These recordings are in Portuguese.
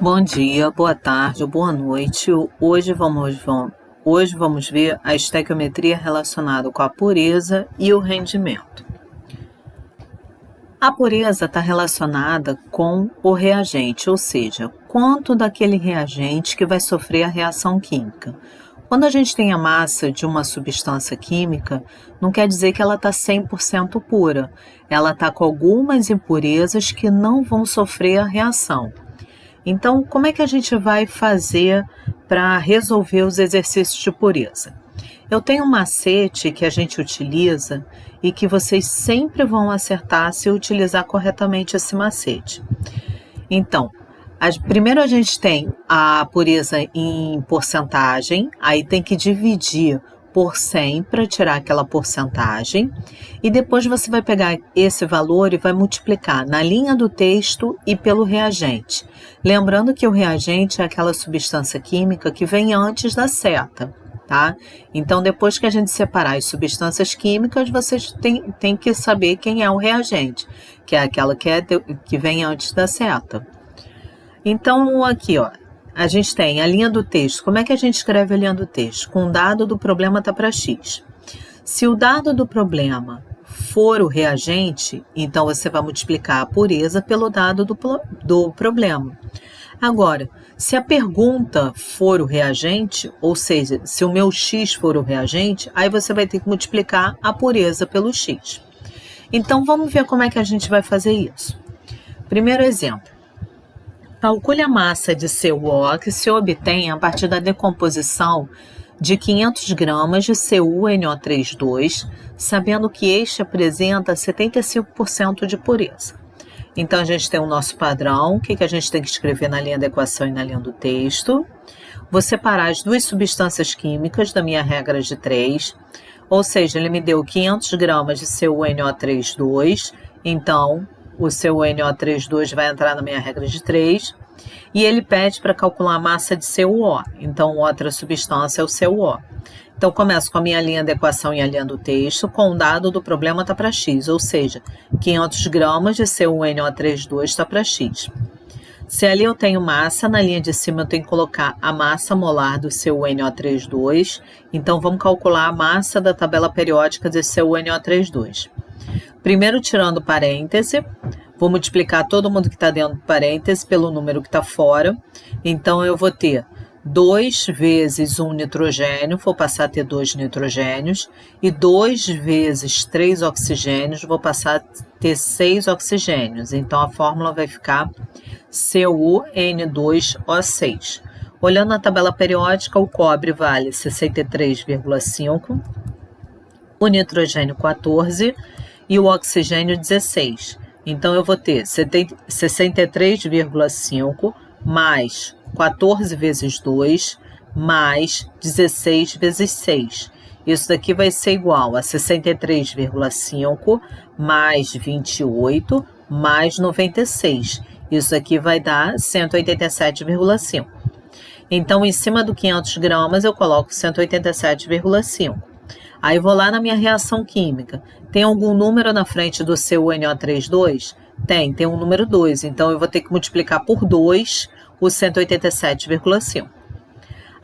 Bom dia, boa tarde, boa noite. Hoje vamos ver a estequiometria relacionada com a pureza e o rendimento. A pureza está relacionada com o reagente, ou seja, quanto daquele reagente que vai sofrer a reação química. Quando a gente tem a massa de uma substância química, não quer dizer que ela está 100% pura. Ela está com algumas impurezas que não vão sofrer a reação. Então, como é que a gente vai fazer para resolver os exercícios de pureza? Eu tenho um macete que a gente utiliza e que vocês sempre vão acertar se utilizar corretamente esse macete. Então, primeiro a gente tem a pureza em porcentagem, aí tem que dividir por 100 para tirar aquela porcentagem, e depois você vai pegar esse valor e vai multiplicar na linha do texto e pelo reagente. Lembrando que o reagente é aquela substância química que vem antes da seta, tá? Então, depois que a gente separar as substâncias químicas, vocês têm que saber quem é o reagente, que é aquela que vem antes da seta. Então, aqui, ó, a gente tem a linha do texto. Como é que a gente escreve a linha do texto? Com o dado do problema está para X. Se o dado do problema for o reagente, então você vai multiplicar a pureza pelo dado do problema. Agora, se a pergunta for o reagente, ou seja, se o meu X for o reagente, aí você vai ter que multiplicar a pureza pelo X. Então, vamos ver como é que a gente vai fazer isso. Primeiro exemplo. Calcule a massa de CuO que se obtém a partir da decomposição de 500 gramas de CuNO3,2, sabendo que este apresenta 75% de pureza. Então, a gente tem o nosso padrão, o que a gente tem que escrever na linha da equação e na linha do texto. Vou separar as duas substâncias químicas da minha regra de 3, ou seja, ele me deu 500 gramas de CuNO3,2, então o CuNO3,2 vai entrar na minha regra de 3, e ele pede para calcular a massa de CuO, então outra substância é o CuO. Então, começo com a minha linha da equação e a linha do texto, com o dado do problema está para X, ou seja, 500 gramas de CuNO3,2 está para X. Se ali eu tenho massa, na linha de cima eu tenho que colocar a massa molar do CuNO3,2, então vamos calcular a massa da tabela periódica de CuNO3,2. Primeiro, tirando parêntese, vou multiplicar todo mundo que está dentro do parêntese pelo número que está fora. Então, eu vou ter 2 vezes 1 nitrogênio, vou passar a ter 2 nitrogênios, e 2 vezes 3 oxigênios, vou passar a ter 6 oxigênios. Então, a fórmula vai ficar CuN2O6. Olhando a tabela periódica, o cobre vale 63,5, o nitrogênio 14 e o oxigênio 16. Então, eu vou ter 63,5 mais 14 vezes 2 mais 16 vezes 6. Isso daqui vai ser igual a 63,5 mais 28 mais 96. Isso aqui vai dar 187,5. Então, em cima do 500 gramas, eu coloco 187,5. Aí vou lá na minha reação química. Tem algum número na frente do CuNO3,2? Tem um número 2. Então, eu vou ter que multiplicar por 2 o 187,5.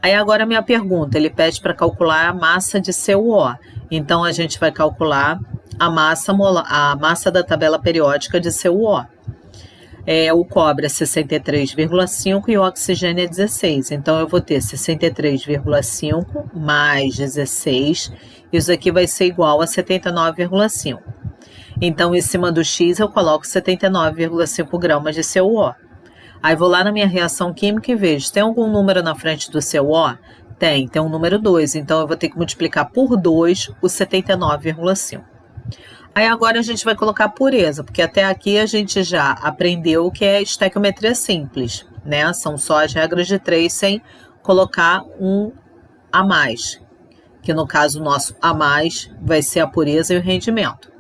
Aí agora a minha pergunta, ele pede para calcular a massa de CuO. Então, a gente vai calcular a massa da tabela periódica de CuO. O cobre é 63,5 e o oxigênio é 16. Então, eu vou ter 63,5 mais 16. Isso aqui vai ser igual a 79,5. Então, em cima do X, eu coloco 79,5 gramas de CuO. Aí, vou lá na minha reação química e vejo, tem algum número na frente do CuO? Tem um número 2. Então, eu vou ter que multiplicar por 2 o 79,5. Aí agora a gente vai colocar a pureza, porque até aqui a gente já aprendeu o que é estequiometria simples, né? São só as regras de 3 sem colocar um a mais, que no caso nosso a mais vai ser a pureza e o rendimento.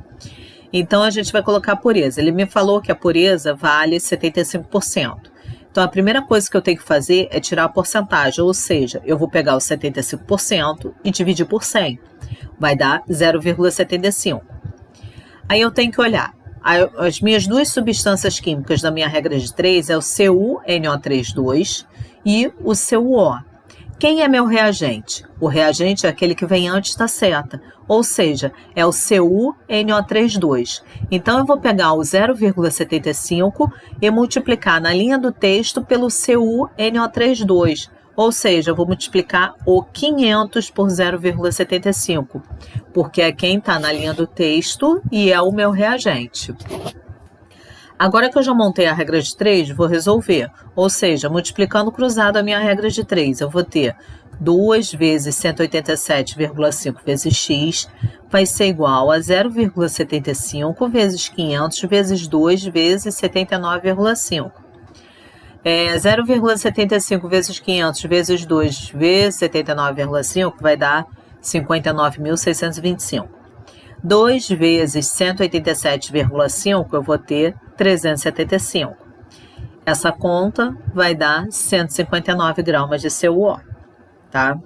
Então a gente vai colocar a pureza. Ele me falou que a pureza vale 75%. Então a primeira coisa que eu tenho que fazer é tirar a porcentagem, ou seja, eu vou pegar os 75% e dividir por 100. Vai dar 0,75. Aí eu tenho que olhar, As minhas duas substâncias químicas da minha regra de 3 é o CuNO3,2 e o CuO. Quem é meu reagente? O reagente é aquele que vem antes da seta, ou seja, é o CuNO3,2. Então, eu vou pegar o 0,75 e multiplicar na linha do texto pelo CuNO3,2. Ou seja, eu vou multiplicar o 500 por 0,75, porque é quem está na linha do texto e é o meu reagente. Agora que eu já montei a regra de 3, vou resolver. Ou seja, multiplicando cruzado a minha regra de 3, eu vou ter 2 vezes 187,5 vezes x vai ser igual a 0,75 vezes 500 vezes 2 vezes 79,5. 0,75 vezes 500 vezes 2 vezes 79,5 vai dar 59.625. 2 vezes 187,5 eu vou ter 375. Essa conta vai dar 159 gramas de CuO, tá?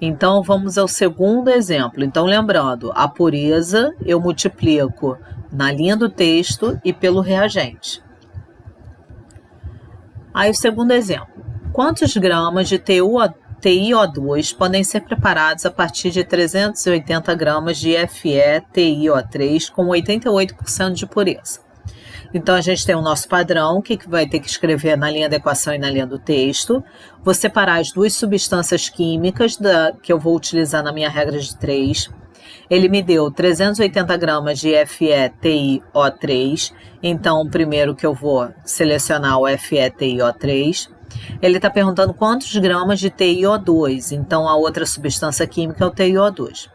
Então, vamos ao segundo exemplo. Então, lembrando, a pureza eu multiplico na linha do texto e pelo reagente. Aí, o segundo exemplo. Quantos gramas de TiO2 podem ser preparados a partir de 380 gramas de FeTiO3 com 88% de pureza? Então, a gente tem o nosso padrão, que vai ter que escrever na linha da equação e na linha do texto. Vou separar as duas substâncias químicas que eu vou utilizar na minha regra de 3. Ele me deu 380 gramas de FeTiO3, então o primeiro que eu vou selecionar o FeTiO3. Ele está perguntando quantos gramas de TiO2, então a outra substância química é o TiO2.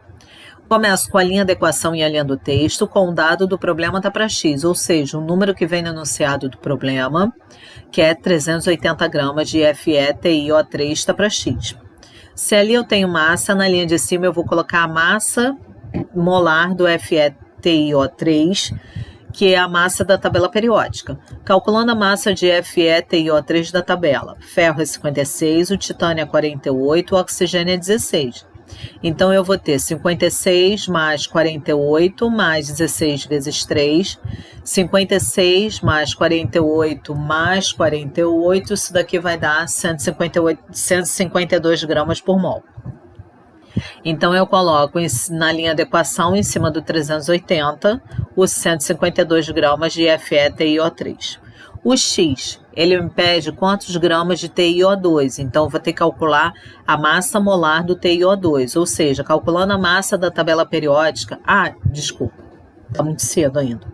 Começo com a linha da equação e a linha do texto, com o dado do problema está para x, ou seja, o número que vem no enunciado do problema, que é 380 gramas de FeTiO3 está para x. Se ali eu tenho massa, na linha de cima eu vou colocar a massa molar do FeTiO3, que é a massa da tabela periódica. Calculando a massa de FeTiO3 da tabela, ferro é 56, o titânio é 48, o oxigênio é 16. Então, eu vou ter 56 mais 48 mais 16 vezes 3, 56 mais 48 mais 48, isso daqui vai dar 152 gramas por mol. Então, eu coloco na linha de equação, em cima do 380, os 152 gramas de FeTiO3. O X, ele me pede quantos gramas de TiO2, então eu vou ter que calcular a massa molar do TiO2, ou seja, calculando a massa da tabela periódica. Desculpa, está muito cedo ainda.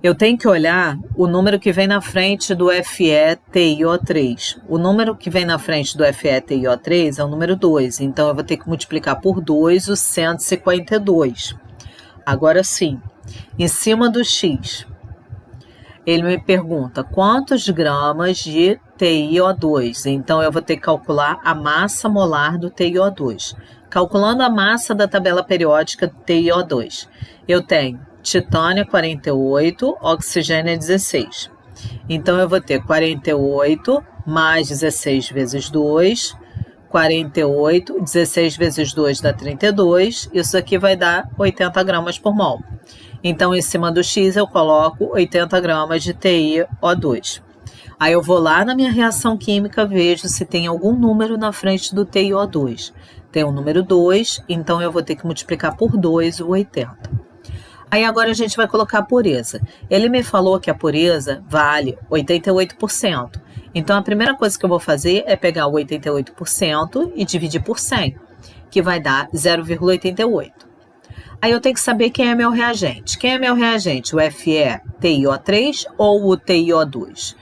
Eu tenho que olhar o número que vem na frente do FeTiO3. O número que vem na frente do FeTiO3 é o número 2, então eu vou ter que multiplicar por 2 os 152. Agora sim, em cima do X, ele me pergunta quantos gramas de TiO2, então eu vou ter que calcular a massa molar do TiO2. Calculando a massa da tabela periódica do TiO2, eu tenho titânio 48, oxigênio 16. Então, eu vou ter 48 mais 16 vezes 2, 48, 16 vezes 2 dá 32, isso aqui vai dar 80 gramas por mol. Então, em cima do X, eu coloco 80 gramas de TiO2. Aí, eu vou lá na minha reação química, vejo se tem algum número na frente do TiO2. Tem o número 2, então eu vou ter que multiplicar por 2 o 80. Aí, agora a gente vai colocar a pureza. Ele me falou que a pureza vale 88%. Então, a primeira coisa que eu vou fazer é pegar o 88% e dividir por 100, que vai dar 0,88. Aí eu tenho que saber quem é meu reagente. Quem é meu reagente? O FeTiO3 ou o TiO2?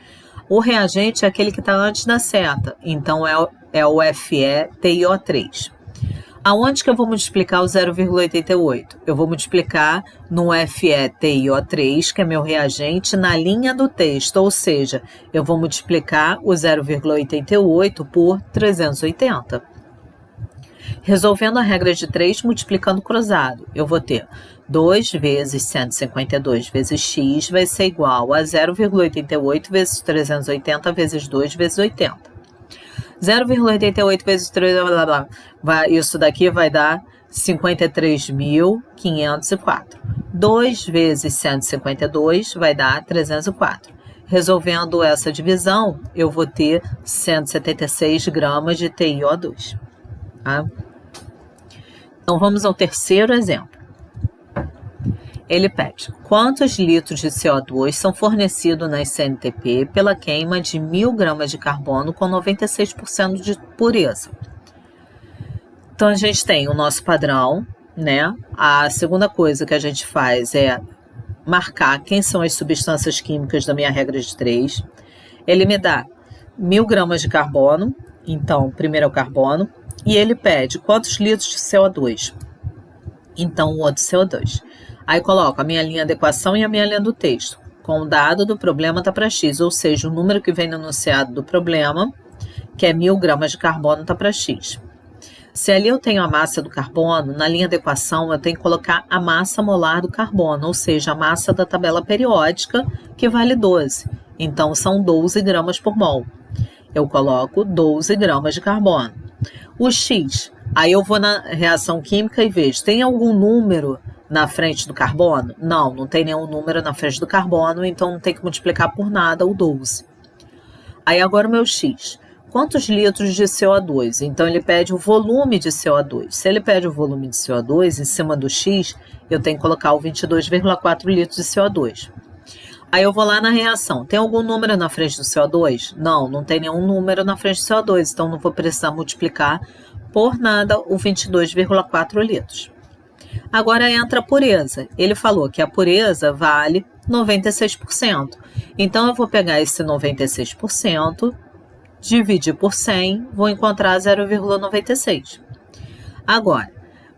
O reagente é aquele que está antes da seta, então é o FeTiO3. Aonde que eu vou multiplicar o 0,88? Eu vou multiplicar no FeTiO3, que é meu reagente, na linha do texto, ou seja, eu vou multiplicar o 0,88 por 380. Resolvendo a regra de 3, multiplicando cruzado, eu vou ter 2 vezes 152 vezes x vai ser igual a 0,88 vezes 380 vezes 2 vezes 80. 0,88 vezes 3, blá, blá, blá. Isso daqui vai dar 53.504. 2 vezes 152 vai dar 304. Resolvendo essa divisão, eu vou ter 176 gramas de TiO2. Tá? Então, vamos ao terceiro exemplo. Ele pede, quantos litros de CO2 são fornecidos na CNTP pela queima de 1.000 gramas de carbono com 96% de pureza? Então, a gente tem o nosso padrão, né? A segunda coisa que a gente faz é marcar quem são as substâncias químicas da minha regra de 3. Ele me dá 1.000 gramas de carbono, então, primeiro é o carbono, e ele pede quantos litros de CO2. Então, o outro CO2. Aí coloco a minha linha de equação e a minha linha do texto. Com o dado do problema está para x, ou seja, o número que vem no enunciado do problema, que é 1.000 gramas de carbono, está para x. Se ali eu tenho a massa do carbono, na linha de equação eu tenho que colocar a massa molar do carbono, ou seja, a massa da tabela periódica, que vale 12. Então, são 12 gramas por mol. Eu coloco 12 gramas de carbono. O x, aí eu vou na reação química e vejo, tem algum número na frente do carbono? Não, não tem nenhum número na frente do carbono, então não tem que multiplicar por nada o 12. Aí agora o meu x. Quantos litros de CO2? Então, ele pede o volume de CO2. Se ele pede o volume de CO2, em cima do x, eu tenho que colocar o 22,4 litros de CO2. Aí eu vou lá na reação. Tem algum número na frente do CO2? Não, não tem nenhum número na frente do CO2, então não vou precisar multiplicar por nada o 22,4 litros. Agora entra a pureza. Ele falou que a pureza vale 96%. Então, eu vou pegar esse 96%, dividir por 100, vou encontrar 0,96. Agora,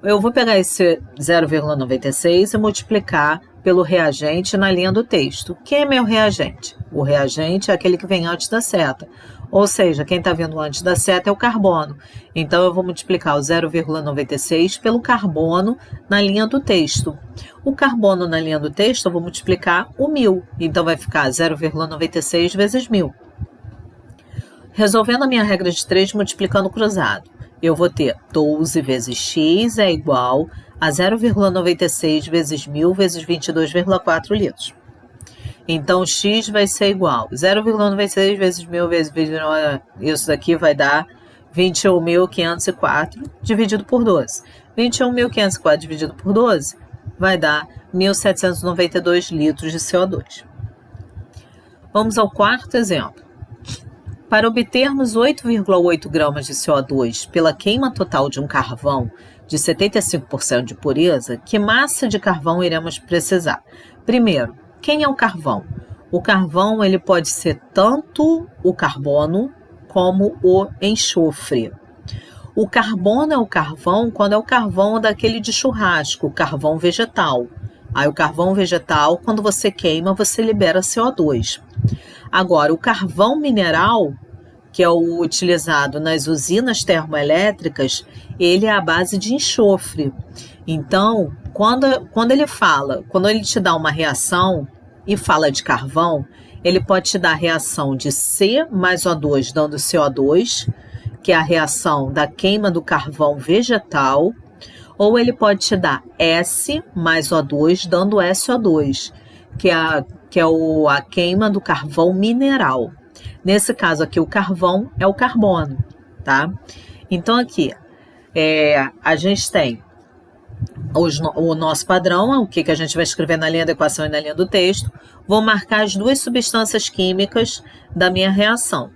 eu vou pegar esse 0,96 e multiplicar pelo reagente na linha do texto. Quem é meu reagente? O reagente é aquele que vem antes da seta. Ou seja, quem está vindo antes da seta é o carbono. Então, eu vou multiplicar o 0,96 pelo carbono na linha do texto. O carbono na linha do texto, eu vou multiplicar o 1.000. Então, vai ficar 0,96 vezes 1.000. Resolvendo a minha regra de 3, multiplicando cruzado, eu vou ter 12 vezes x é igual a 0,96 vezes 1.000 vezes 22,4 litros. Então, x vai ser igual a 0,96 vezes 1.000 vezes 29, isso daqui vai dar 21.504 dividido por 12. 21.504 dividido por 12 vai dar 1.792 litros de CO2. Vamos ao quarto exemplo. Para obtermos 8,8 gramas de CO2 pela queima total de um carvão de 75% de pureza, que massa de carvão iremos precisar? Primeiro, quem é o carvão? O carvão ele pode ser tanto o carbono como o enxofre. O carbono é o carvão quando é o carvão daquele de churrasco, o carvão vegetal. Aí o carvão vegetal, quando você queima, você libera CO2. Agora, o carvão mineral, que é o utilizado nas usinas termoelétricas, ele é a base de enxofre. Então, quando ele te dá uma reação e fala de carvão, ele pode te dar a reação de C mais O2 dando CO2, que é a reação da queima do carvão vegetal, ou ele pode te dar S mais O2 dando SO2, que é a queima do carvão mineral. Nesse caso aqui, o carvão é o carbono, tá? Então, aqui, a gente tem o nosso padrão, o que a gente vai escrever na linha da equação e na linha do texto. Vou marcar as duas substâncias químicas da minha reação.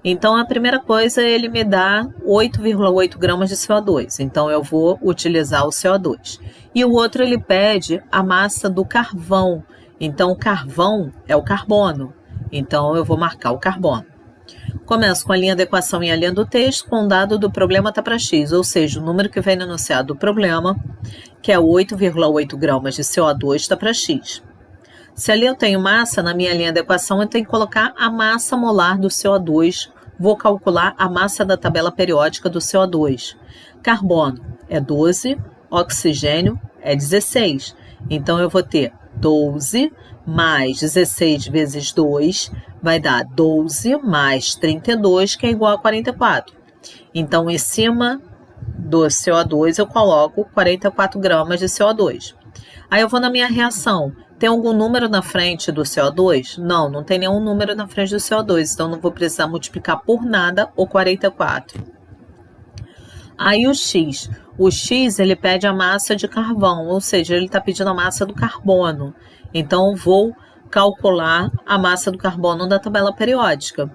Então, a primeira coisa, ele me dá 8,8 gramas de CO2. Então, eu vou utilizar o CO2. E o outro, ele pede a massa do carvão. Então, o carvão é o carbono. Então, eu vou marcar o carbono. Começo com a linha da equação e a linha do texto, com o dado do problema está para x, ou seja, o número que vem no enunciado do problema, que é 8,8 gramas de CO2, está para x. Se ali eu tenho massa, na minha linha da equação, eu tenho que colocar a massa molar do CO2. Vou calcular a massa da tabela periódica do CO2. Carbono é 12, oxigênio é 16. Então, eu vou ter 12 mais 16 vezes 2 vai dar 12 mais 32, que é igual a 44. Então, em cima do CO2, eu coloco 44 gramas de CO2. Aí eu vou na minha reação. Tem algum número na frente do CO2? Não, não tem nenhum número na frente do CO2, então não vou precisar multiplicar por nada o 44. Aí o X. O X, ele pede a massa de carvão, ou seja, ele está pedindo a massa do carbono. Então, eu vou calcular a massa do carbono da tabela periódica.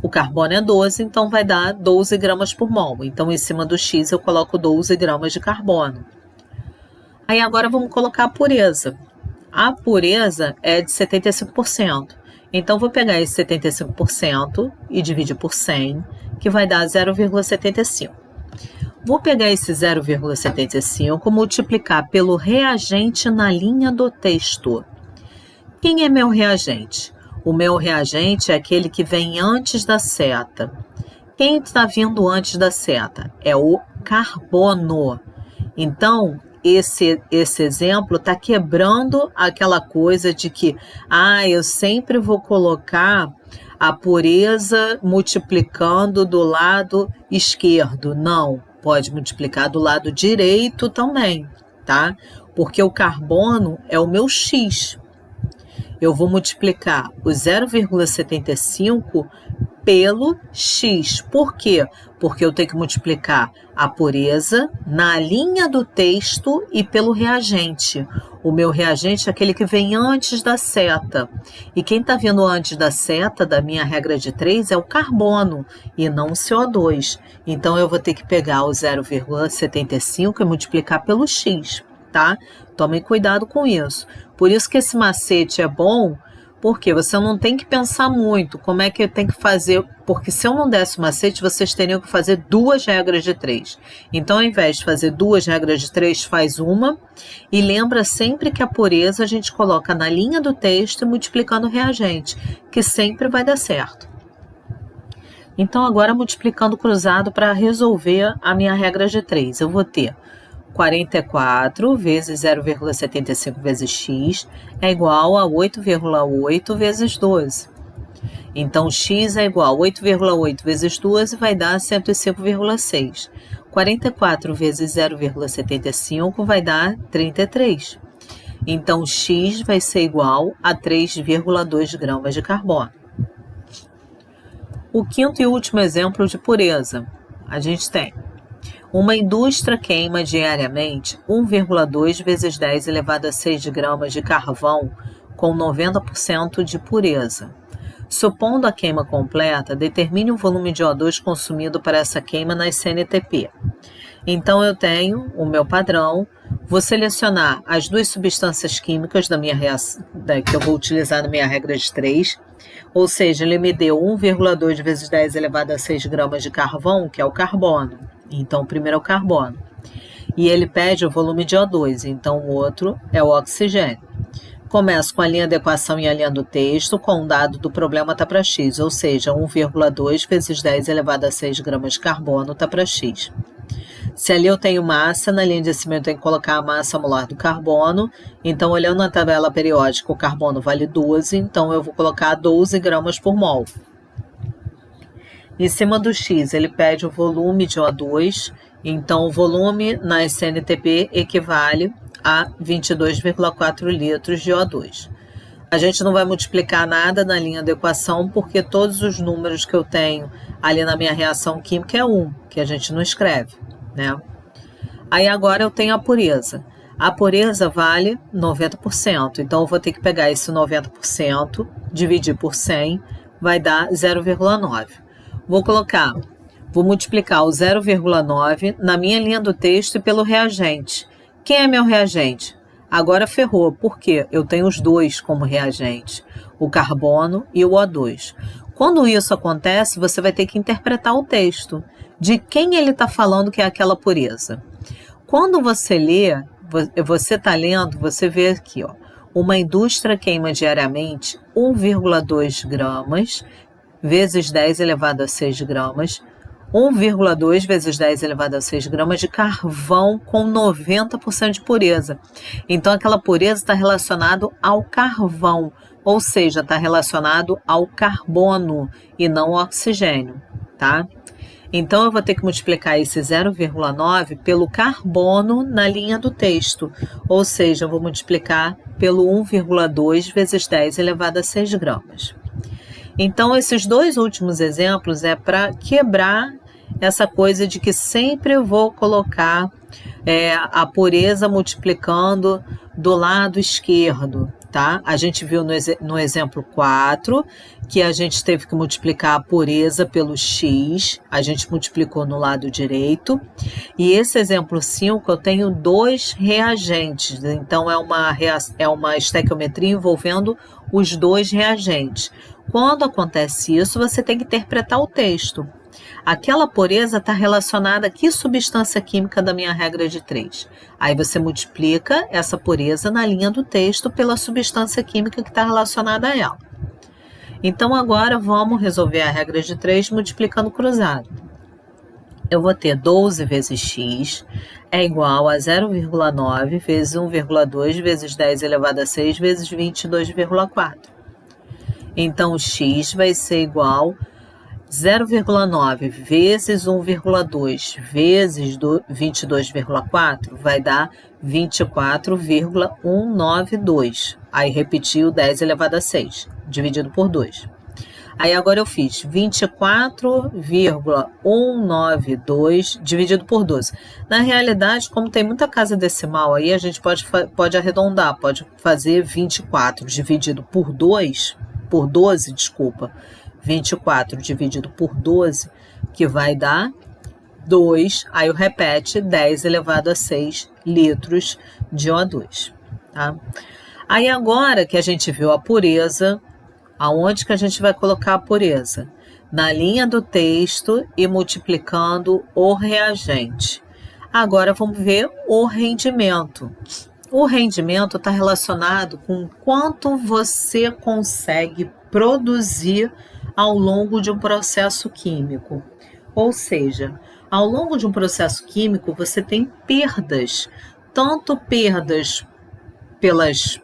O carbono é 12, então vai dar 12 gramas por mol. Então, em cima do X, eu coloco 12 gramas de carbono. Aí, agora, vamos colocar a pureza. A pureza é de 75%. Então, vou pegar esse 75% e dividir por 100, que vai dar 0,75. Vou pegar esse 0,75 e multiplicar pelo reagente na linha do texto. Quem é meu reagente? O meu reagente é aquele que vem antes da seta. Quem está vindo antes da seta? É o carbono. Então, esse exemplo está quebrando aquela coisa de que eu sempre vou colocar a pureza multiplicando do lado esquerdo. Não, pode multiplicar do lado direito também, tá? Porque o carbono é o meu X. Eu vou multiplicar o 0,75 pelo X. Por quê? Porque eu tenho que multiplicar a pureza na linha do texto e pelo reagente. O meu reagente é aquele que vem antes da seta. E quem está vindo antes da seta, da minha regra de 3, é o carbono e não o CO2. Então, eu vou ter que pegar o 0,75 e multiplicar pelo X, tá? Tomem cuidado com isso. Por isso que esse macete é bom, porque você não tem que pensar muito como é que tem que fazer, porque se eu não desse o macete, vocês teriam que fazer 2 regras de 3. Então, ao invés de fazer 2 regras de 3, faz uma, e lembra sempre que a pureza a gente coloca na linha do texto e multiplicando o reagente, que sempre vai dar certo. Então, agora multiplicando cruzado para resolver a minha regra de 3, eu vou ter 44 vezes 0,75 vezes x é igual a 8,8 vezes 12. Então, x é igual a 8,8 vezes 12 vai dar 105,6. 44 vezes 0,75 vai dar 33. Então, x vai ser igual a 3,2 gramas de carbono. O quinto e último exemplo de pureza. A gente tem uma indústria queima diariamente 1,2 vezes 10 elevado a 6 gramas de carvão com 90% de pureza. Supondo a queima completa, determine o volume de O2 consumido para essa queima nas CNTP. Então, eu tenho o meu padrão, vou selecionar as 2 substâncias químicas da minha reação, que eu vou utilizar na minha regra de 3, ou seja, ele me deu 1,2 vezes 10 elevado a 6 gramas de carvão, que é o carbono. Então, o primeiro é o carbono. E ele pede o volume de O2, então o outro é o oxigênio. Começo com a linha da equação e a linha do texto, com o dado do problema está para x, ou seja, 1,2 vezes 10 elevado a 6 gramas de carbono está para x. Se ali eu tenho massa, na linha de cima eu tenho que colocar a massa molar do carbono. Então, olhando na tabela periódica, o carbono vale 12, então eu vou colocar 12 gramas por mol. Em cima do x, ele pede o volume de O2, então o volume na SNTP equivale a 22,4 litros de O2. A gente não vai multiplicar nada na linha da equação, porque todos os números que eu tenho ali na minha reação química é 1, que a gente não escreve, né? Aí agora eu tenho a pureza. A pureza vale 90%, então eu vou ter que pegar esse 90%, dividir por 100, vai dar 0,9. Vou multiplicar o 0,9 na minha linha do texto e pelo reagente. Quem é meu reagente? Agora ferrou, porque eu tenho os 2 como reagente, o carbono e o O2. Quando isso acontece, você vai ter que interpretar o texto, de quem ele está falando que é aquela pureza. Quando você lê, você está lendo, você vê aqui, ó, uma indústria queima diariamente 1,2 gramas vezes 10 elevado a 6 gramas, 1,2 vezes 10 elevado a 6 gramas de carvão com 90% de pureza. Então, aquela pureza está relacionada ao carvão, ou seja, está relacionado ao carbono e não ao oxigênio, tá? Então, eu vou ter que multiplicar esse 0,9 pelo carbono na linha do texto, ou seja, eu vou multiplicar pelo 1,2 vezes 10 elevado a 6 gramas. Então, esses dois últimos exemplos é para quebrar essa coisa de que sempre eu vou colocar a pureza multiplicando do lado esquerdo, tá? A gente viu no exemplo 4 que a gente teve que multiplicar a pureza pelo x, a gente multiplicou no lado direito. E esse exemplo 5 eu tenho dois reagentes, então é uma estequiometria envolvendo os dois reagentes. Quando acontece isso, você tem que interpretar o texto. Aquela pureza está relacionada a que substância química da minha regra de 3? Aí você multiplica essa pureza na linha do texto pela substância química que está relacionada a ela. Então agora vamos resolver a regra de 3 multiplicando cruzado. Eu vou ter 12 vezes x é igual a 0,9 vezes 1,2 vezes 10 elevado a 6 vezes 22,4. Então x vai ser igual a 0,9 vezes 1,2 vezes 22,4 vai dar 24,192. Aí repetiu 10 elevado a 6, dividido por 2. Aí agora eu fiz 24,192 dividido por 12. Na realidade, como tem muita casa decimal aí, a gente pode arredondar, pode fazer 24 dividido por 12, 24 dividido por 12, que vai dar 2, aí eu repete 10 elevado a 6 litros de O2. Tá? Aí agora que a gente viu a pureza, aonde que a gente vai colocar a pureza? Na linha do texto e multiplicando o reagente. Agora vamos ver o rendimento. O rendimento está relacionado com quanto você consegue produzir ao longo de um processo químico. Ou seja, ao longo de um processo químico, você tem perdas, tanto perdas pelas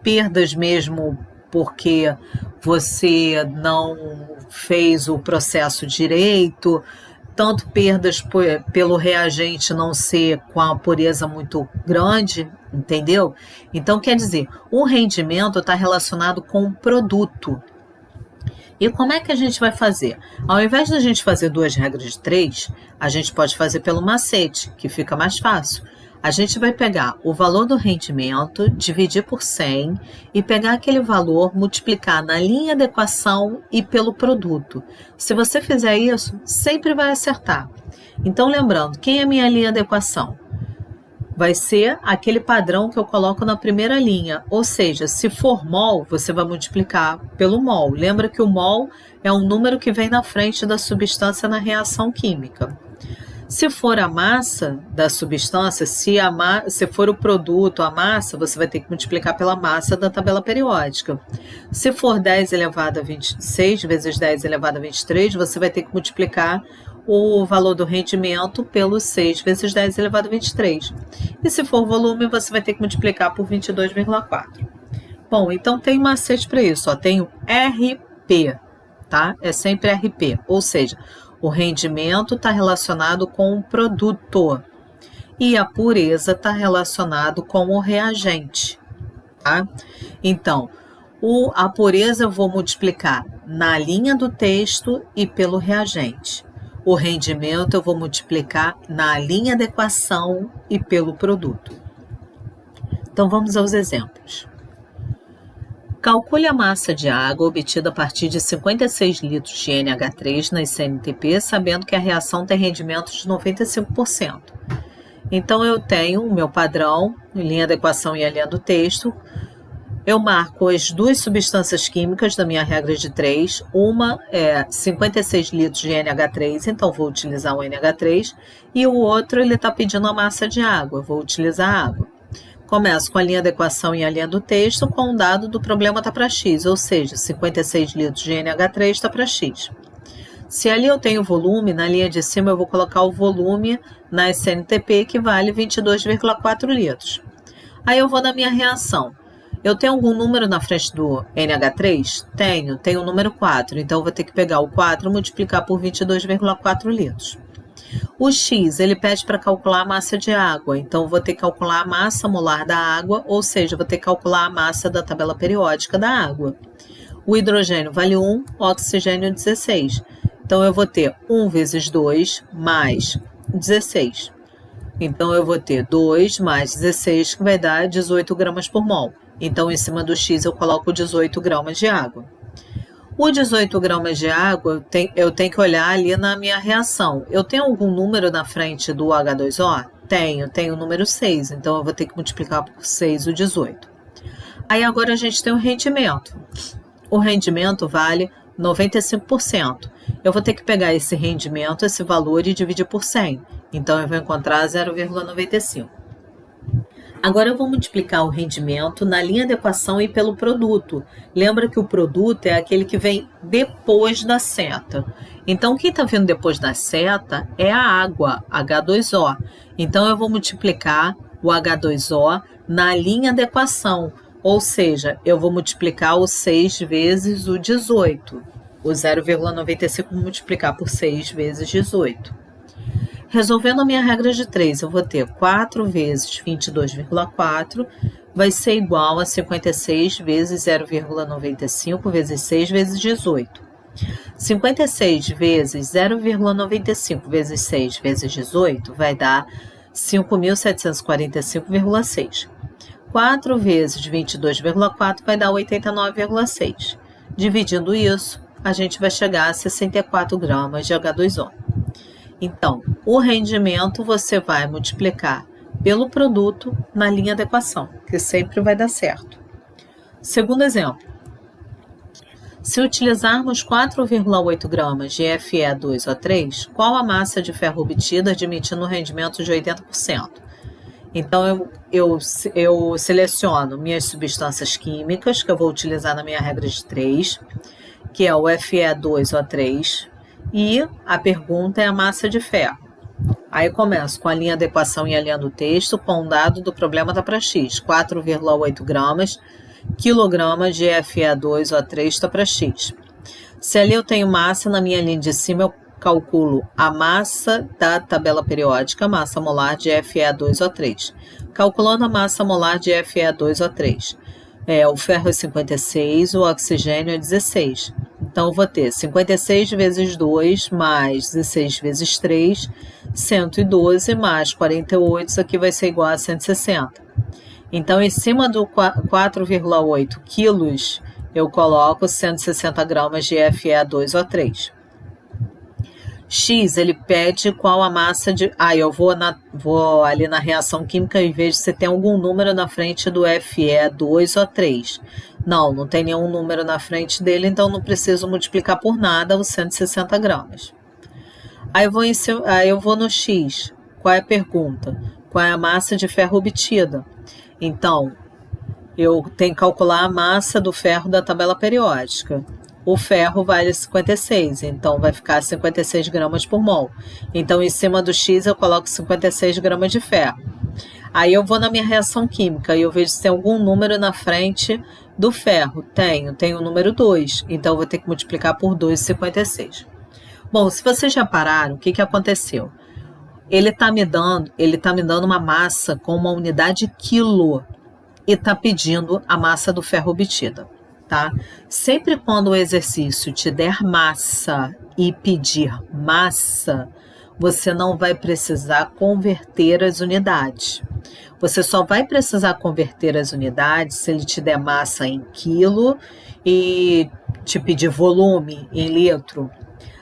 perdas mesmo porque você não fez o processo direito, tanto perdas pelo reagente não ser com a pureza muito grande, entendeu? Então, quer dizer, o rendimento está relacionado com o produto. E como é que a gente vai fazer? Ao invés de a gente fazer 2 regras de 3, a gente pode fazer pelo macete, que fica mais fácil. A gente vai pegar o valor do rendimento, dividir por 100 e pegar aquele valor, multiplicar na linha da equação e pelo produto. Se você fizer isso, sempre vai acertar. Então, lembrando, quem é a minha linha da equação? Vai ser aquele padrão que eu coloco na primeira linha, ou seja, se for mol, você vai multiplicar pelo mol. Lembra que o mol é um número que vem na frente da substância na reação química. Se for a massa da substância, se for o produto, a massa, você vai ter que multiplicar pela massa da tabela periódica. Se for 10 elevado a 26 vezes 10 elevado a 23, você vai ter que multiplicar o valor do rendimento pelo 6 vezes 10 elevado a 23. E se for volume, você vai ter que multiplicar por 22,4. Bom, então tem um macete para isso, ó, tem o RP, tá? É sempre RP, ou seja, o rendimento está relacionado com o produto e a pureza está relacionado com o reagente, tá? Então, a pureza eu vou multiplicar na linha do texto e pelo reagente. O rendimento eu vou multiplicar na linha da equação e pelo produto. Então, vamos aos exemplos. Calcule a massa de água obtida a partir de 56 litros de NH3 na CNTP, sabendo que a reação tem rendimento de 95%. Então, eu tenho o meu padrão, a linha da equação e a linha do texto. Eu marco as duas substâncias químicas da minha regra de 3. Uma é 56 litros de NH3, então vou utilizar o NH3. E o outro, ele está pedindo a massa de água, vou utilizar a água. Começo com a linha da equação e a linha do texto, com o dado do problema está para x, ou seja, 56 litros de NH3 está para x. Se ali eu tenho volume, na linha de cima eu vou colocar o volume na SNTP, que vale 22,4 litros. Aí eu vou na minha reação. Eu tenho algum número na frente do NH3? Tenho o número 4, então eu vou ter que pegar o 4 e multiplicar por 22,4 litros. O X, ele pede para calcular a massa de água, então eu vou ter que calcular a massa molar da água, ou seja, eu vou ter que calcular a massa da tabela periódica da água. O hidrogênio vale 1, o oxigênio 16. Então eu vou ter 1 vezes 2 mais 16. Então eu vou ter 2 mais 16, que vai dar 18 gramas por mol. Então em cima do X eu coloco 18 gramas de água. O 18 gramas de água, eu tenho que olhar ali na minha reação. Eu tenho algum número na frente do H2O? Tenho o número 6, então eu vou ter que multiplicar por 6 o 18. Aí agora a gente tem o rendimento. O rendimento vale 95%. Eu vou ter que pegar esse rendimento, esse valor, e dividir por 100. Então eu vou encontrar 0,95. Agora eu vou multiplicar o rendimento na linha de equação e pelo produto. Lembra que o produto é aquele que vem depois da seta. Então, quem está vindo depois da seta é a água, H2O. Então, eu vou multiplicar o H2O na linha de equação. Ou seja, eu vou multiplicar o 6 vezes o 18. O 0,95 multiplicar por 6 vezes 18. Resolvendo a minha regra de 3, eu vou ter 4 vezes 22,4 vai ser igual a 56 vezes 0,95 vezes 6 vezes 18. 56 vezes 0,95 vezes 6 vezes 18 vai dar 5.745,6. 4 vezes 22,4 vai dar 89,6. Dividindo isso, a gente vai chegar a 64 gramas de H2O. Então, o rendimento você vai multiplicar pelo produto na linha de equação, que sempre vai dar certo. Segundo exemplo, se utilizarmos 4,8 gramas de Fe2O3, qual a massa de ferro obtida admitindo um rendimento de 80%? Então, eu seleciono minhas substâncias químicas, que eu vou utilizar na minha regra de 3, que é o Fe2O3, e a pergunta é a massa de ferro. Aí começo com a linha da equação e a linha do texto, com o dado do problema está para X, 4,8 gramas, quilogramas de Fe2O3 está para X. Se ali eu tenho massa, na minha linha de cima eu calculo a massa da tabela periódica, massa molar de Fe2O3. Calculando a massa molar de Fe2O3, o ferro é 56, o oxigênio é 16. Então, eu vou ter 56 vezes 2 mais 16 vezes 3, 112 mais 48, isso aqui vai ser igual a 160. Então, em cima do 4,8 quilos, eu coloco 160 gramas de Fe2O3. X, ele pede qual a massa de... eu vou ali na reação química e vejo se tem algum número na frente do Fe2O3. Não tem nenhum número na frente dele, então não preciso multiplicar por nada os 160 gramas. Aí eu vou no X. Qual é a pergunta? Qual é a massa de ferro obtida? Então, eu tenho que calcular a massa do ferro da tabela periódica. O ferro vale 56, então vai ficar 56 gramas por mol. Então, em cima do X, eu coloco 56 gramas de ferro. Aí eu vou na minha reação química e eu vejo se tem algum número na frente do ferro. Tenho o número 2, então eu vou ter que multiplicar por 2,56. Bom, se vocês já pararam, o que aconteceu? Ele está me dando uma massa com uma unidade quilo e está pedindo a massa do ferro obtida. Tá? Sempre quando o exercício te der massa e pedir massa, você não vai precisar converter as unidades. Você só vai precisar converter as unidades se ele te der massa em quilo e te pedir volume em litro.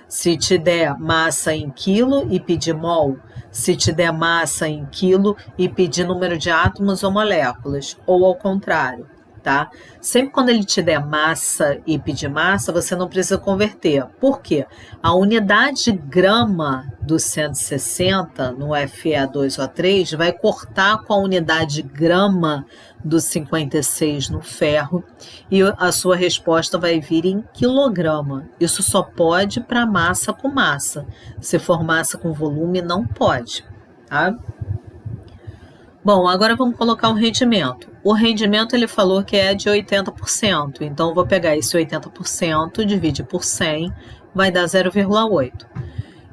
Se te der massa em quilo e pedir mol. Se te der massa em quilo e pedir número de átomos ou moléculas, ou ao contrário. Tá? Sempre quando ele te der massa e pedir massa, você não precisa converter. Por quê? A unidade grama do 160 no Fe2O3 vai cortar com a unidade grama do 56 no ferro e a sua resposta vai vir em quilograma. Isso só pode para massa com massa. Se for massa com volume, não pode. Tá? Bom, agora vamos colocar o rendimento. O rendimento ele falou que é de 80%, então eu vou pegar esse 80%, dividir por 100, vai dar 0,8.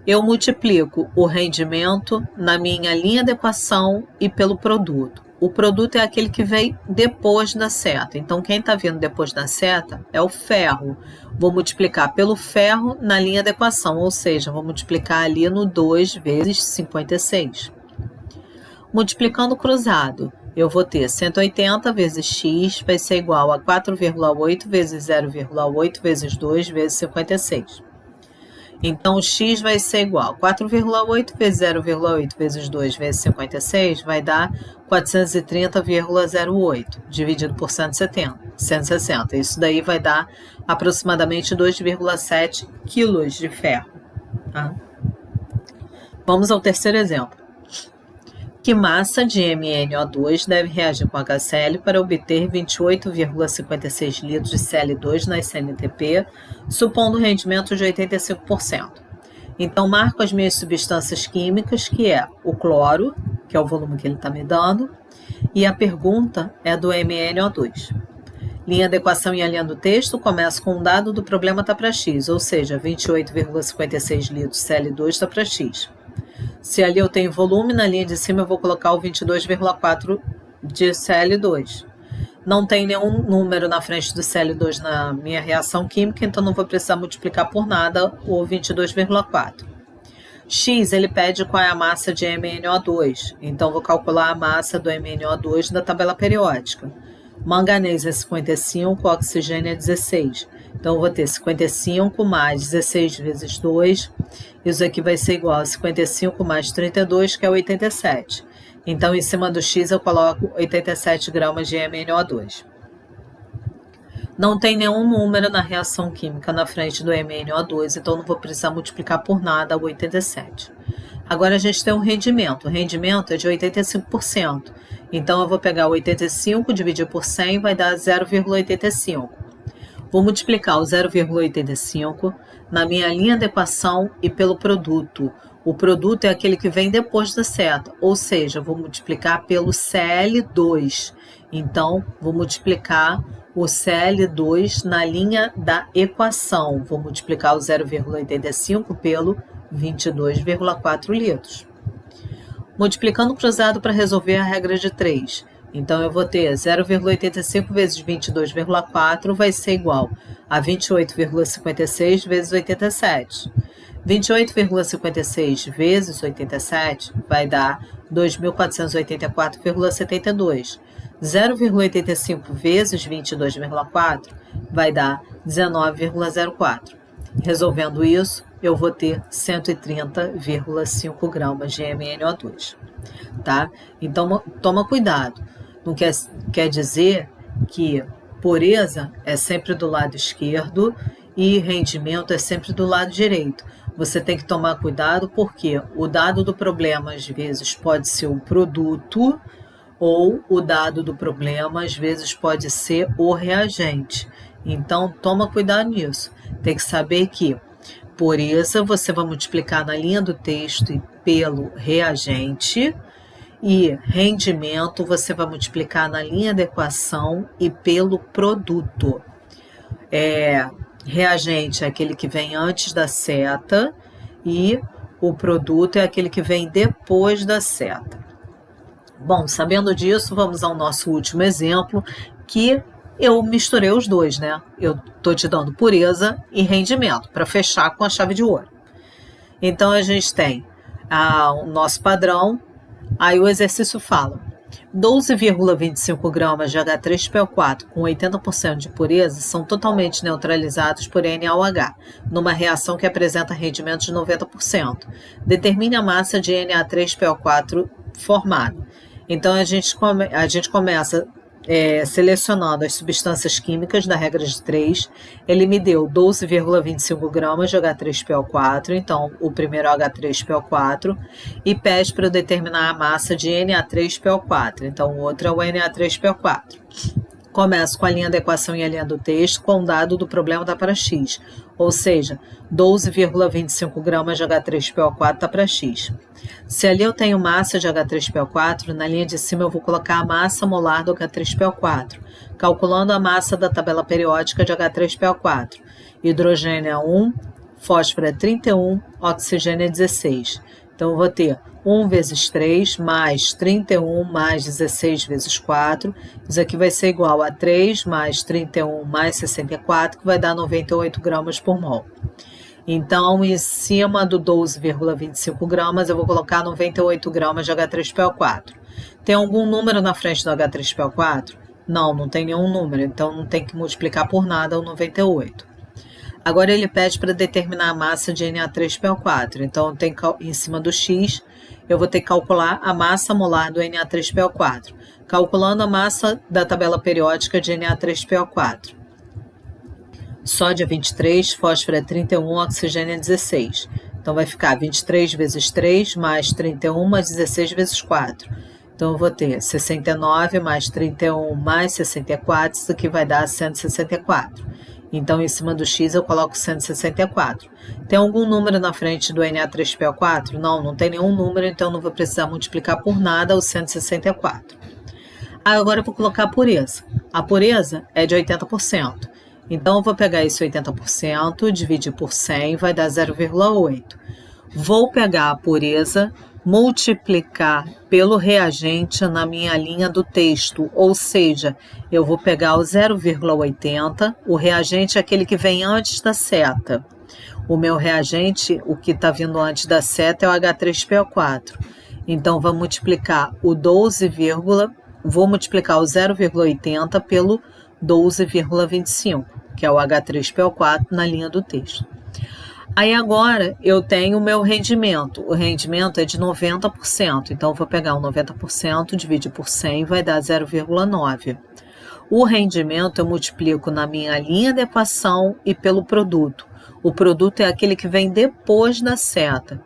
Eu multiplico o rendimento na minha linha de equação e pelo produto. O produto é aquele que vem depois da seta. Então, quem está vindo depois da seta é o ferro. Vou multiplicar pelo ferro na linha de equação, ou seja, vou multiplicar ali no 2 vezes 56. Multiplicando cruzado, eu vou ter 180 vezes x vai ser igual a 4,8 vezes 0,8 vezes 2 vezes 56. Então, x vai ser igual a 4,8 vezes 0,8 vezes 2 vezes 56 vai dar 430,08, dividido por 160. Isso daí vai dar aproximadamente 2,7 quilos de ferro. Tá? Vamos ao terceiro exemplo. Que massa de MnO2 deve reagir com HCl para obter 28,56 litros de Cl2 na SNTP, supondo rendimento de 85%. Então, marco as minhas substâncias químicas, que é o cloro, que é o volume que ele está me dando, e a pergunta é do MnO2. Linha da equação e a linha do texto começa com um dado do problema está para x, ou seja, 28,56 litros Cl2 está para x. Se ali eu tenho volume, na linha de cima eu vou colocar o 22,4 de Cl2. Não tem nenhum número na frente do Cl2 na minha reação química, então não vou precisar multiplicar por nada o 22,4. X, ele pede qual é a massa de MnO2, então vou calcular a massa do MnO2 da tabela periódica. Manganês é 55, oxigênio é 16. Então, eu vou ter 55 mais 16 vezes 2. Isso aqui vai ser igual a 55 mais 32, que é 87. Então, em cima do X, eu coloco 87 gramas de MnO2. Não tem nenhum número na reação química na frente do MnO2, então não vou precisar multiplicar por nada o 87. Agora, a gente tem um rendimento. O rendimento é de 85%. Então, eu vou pegar o 85, dividir por 100, vai dar 0,85. Vou multiplicar o 0,85 na minha linha de equação e pelo produto. O produto é aquele que vem depois da seta, ou seja, vou multiplicar pelo Cl2. Então, vou multiplicar o Cl2 na linha da equação. Vou multiplicar o 0,85 pelo 22,4 litros. Multiplicando cruzado para resolver a regra de 3. Então, eu vou ter 0,85 vezes 22,4 vai ser igual a 28,56 vezes 87. 28,56 vezes 87 vai dar 2.484,72. 0,85 vezes 22,4 vai dar 19,04. Resolvendo isso, eu vou ter 130,5 gramas de MnO2. Tá? Então, toma cuidado. Não quer dizer que pureza é sempre do lado esquerdo e rendimento é sempre do lado direito. Você tem que tomar cuidado porque o dado do problema, às vezes, pode ser o produto ou o dado do problema, às vezes, pode ser o reagente. Então, toma cuidado nisso. Tem que saber que pureza você vai multiplicar na linha do texto e pelo reagente, e rendimento você vai multiplicar na linha da equação e pelo produto. Reagente é aquele que vem antes da seta e o produto é aquele que vem depois da seta. Bom, sabendo disso, vamos ao nosso último exemplo, que eu misturei os dois, né? Eu estou te dando pureza e rendimento para fechar com a chave de ouro. Então, a gente tem o nosso padrão. Aí o exercício fala, 12,25 gramas de H3PO4 com 80% de pureza são totalmente neutralizados por NaOH, numa reação que apresenta rendimento de 90%. Determine a massa de Na3PO4 formada. Então, a gente começa selecionando as substâncias químicas da regra de 3, ele me deu 12,25 gramas de H3PO4, então o primeiro é o H3PO4, e pede para eu determinar a massa de Na3PO4, então o outro é o Na3PO4. Começo com a linha da equação e a linha do texto com o dado do problema da para x, ou seja, 12,25 gramas de H3PO4 está para X. Se ali eu tenho massa de H3PO4, na linha de cima eu vou colocar a massa molar do H3PO4, calculando a massa da tabela periódica de H3PO4. Hidrogênio é 1, fósforo é 31, oxigênio é 16. Então, eu vou ter 1 vezes 3 mais 31 mais 16 vezes 4. Isso aqui vai ser igual a 3 mais 31 mais 64, que vai dar 98 gramas por mol. Então, em cima do 12,25 gramas, eu vou colocar 98 gramas de H3PO4. Tem algum número na frente do H3PO4? Não, não tem nenhum número, então não tem que multiplicar por nada o 98. Agora ele pede para determinar a massa de Na3PO4, então tem em cima do X, eu vou ter que calcular a massa molar do Na3PO4, calculando a massa da tabela periódica de Na3PO4. Sódio é 23, fósforo é 31, oxigênio é 16. Então vai ficar 23 vezes 3 mais 31 mais 16 vezes 4. Então eu vou ter 69 mais 31 mais 64, isso aqui vai dar 164. Então, em cima do X, eu coloco 164. Tem algum número na frente do Na3PO4? Não, não tem nenhum número, então não vou precisar multiplicar por nada o 164. Agora eu vou colocar a pureza. A pureza é de 80%. Então, eu vou pegar esse 80%, dividir por 100, vai dar 0,8. Vou pegar a pureza, multiplicar pelo reagente na minha linha do texto, ou seja, eu vou pegar o 0,80, o reagente é aquele que vem antes da seta. O meu reagente, o que está vindo antes da seta é o H3PO4. Então, vou multiplicar o 12, vou multiplicar o 0,80 pelo 12,25, que é o H3PO4 na linha do texto. Aí agora eu tenho o meu rendimento. O rendimento é de 90%. Então, eu vou pegar o 90%, dividir por 100, vai dar 0,9. O rendimento eu multiplico na minha linha de equação e pelo produto. O produto é aquele que vem depois da seta.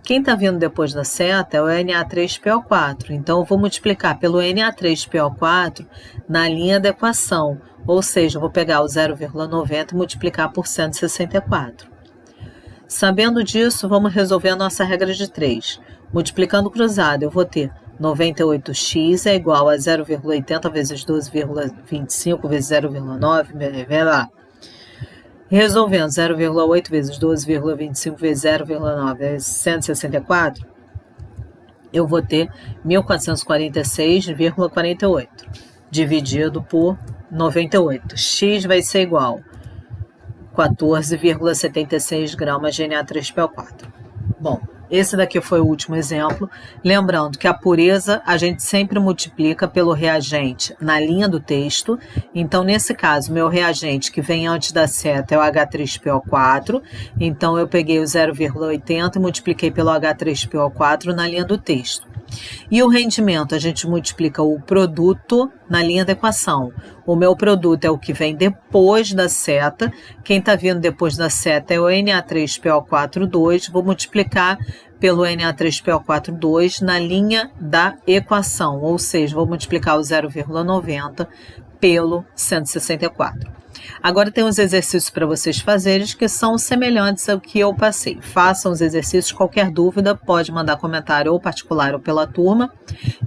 Quem está vindo depois da seta é o Na3PO4. Então, eu vou multiplicar pelo Na3PO4 na linha da equação. Ou seja, eu vou pegar o 0,90 e multiplicar por 164. Sabendo disso, vamos resolver a nossa regra de 3. Multiplicando cruzado, eu vou ter 98x é igual a 0,80 vezes 12,25 vezes 0,9, vai lá. Resolvendo 0,8 vezes 12,25 vezes 0,9 vezes 164, eu vou ter 1446,48 dividido por 98. X vai ser igual a 14,76 gramas de Na3PO4. Bom, esse daqui foi o último exemplo. Lembrando que a pureza a gente sempre multiplica pelo reagente na linha do texto. Então, nesse caso, meu reagente que vem antes da seta é o H3PO4. Então, eu peguei o 0,80 e multipliquei pelo H3PO4 na linha do texto. E o rendimento, a gente multiplica o produto na linha da equação. O meu produto é o que vem depois da seta. Quem está vindo depois da seta é o Na3PO4,2. Vou multiplicar pelo Na3PO4,2 na linha da equação. Ou seja, vou multiplicar o 0,90 pelo 164. Agora tem uns exercícios para vocês fazerem que são semelhantes ao que eu passei. Façam os exercícios, qualquer dúvida pode mandar comentário ou particular ou pela turma,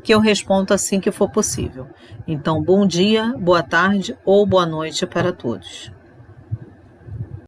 que eu respondo assim que for possível. Então, bom dia, boa tarde ou boa noite para todos.